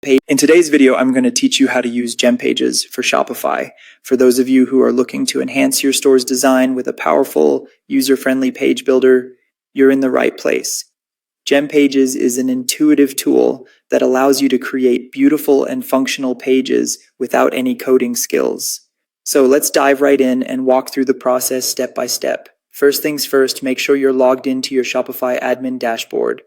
GemPage. In today's video, I'm going to teach you how to use GemPages for Shopify. For those of you who are looking to enhance your store's design with a powerful, user-friendly page builder, you're in the right place. GemPages is an intuitive tool that allows you to create beautiful and functional pages without any coding skills. So let's dive right in and walk through the process step by step. First things first, make sure you're logged into your Shopify admin dashboard.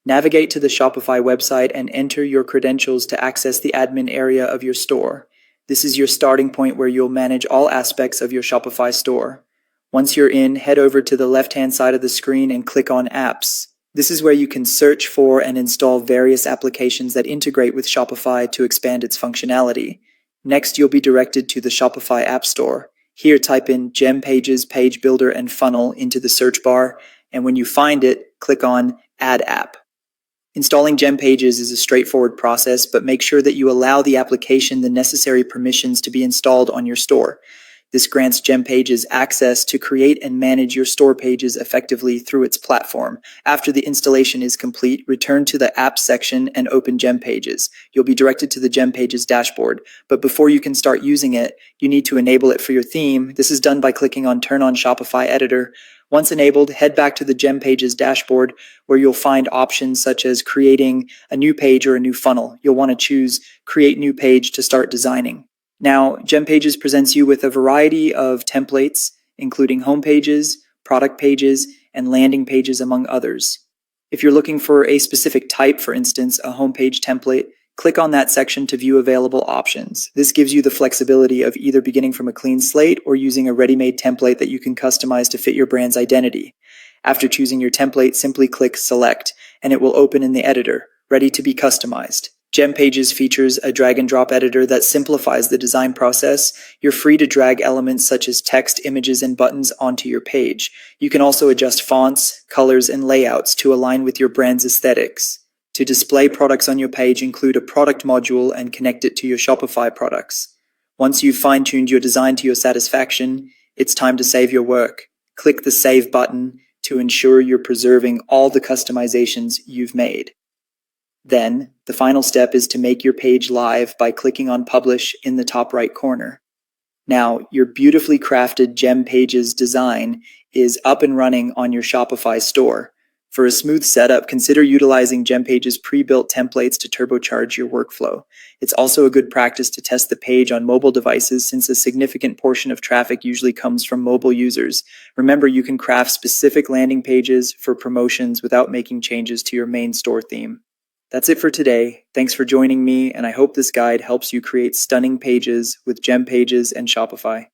Navigate to the Shopify website and enter your credentials to access the admin area of your store. This is your starting point where you'll manage all aspects of your Shopify store. Once you're in, head over to the left-hand side of the screen and click on Apps. This is where you can search for and install various applications that integrate with Shopify to expand its functionality. Next, you'll be directed to the Shopify App Store. Here, type in GemPages, Page Builder, and Funnel into the search bar, and when you find it, click on Add App. Installing GemPages is a straightforward process, but make sure that you allow the application the necessary permissions to be installed on your store. This grants GemPages access to create and manage your store pages effectively through its platform. After the installation is complete, return to the Apps section and open GemPages. You'll be directed to the GemPages dashboard, but before you can start using it, you need to enable it for your theme. This is done by clicking on Turn on Shopify Editor. Once enabled, head back to the GemPages dashboard where you'll find options such as creating a new page or a new funnel. You'll want to choose Create New Page to start designing. Now, GemPages presents you with a variety of templates, including home pages, product pages, and landing pages, among others. If you're looking for a specific type, for instance, a homepage template, click on that section to view available options. This gives you the flexibility of either beginning from a clean slate or using a ready-made template that you can customize to fit your brand's identity. After choosing your template, simply click Select, and it will open in the editor, ready to be customized. GemPages features a drag-and-drop editor that simplifies the design process. You're free to drag elements such as text, images, and buttons onto your page. You can also adjust fonts, colors, and layouts to align with your brand's aesthetics. To display products on your page, include a product module and connect it to your Shopify products. Once you've fine-tuned your design to your satisfaction, it's time to save your work. Click the Save button to ensure you're preserving all the customizations you've made. Then, the final step is to make your page live by clicking on Publish in the top right corner. Now, your beautifully crafted GemPages design is up and running on your Shopify store. For a smooth setup, consider utilizing GemPages pre-built templates to turbocharge your workflow. It's also a good practice to test the page on mobile devices since a significant portion of traffic usually comes from mobile users. Remember, you can craft specific landing pages for promotions without making changes to your main store theme. That's it for today. Thanks for joining me, and I hope this guide helps you create stunning pages with GemPages and Shopify.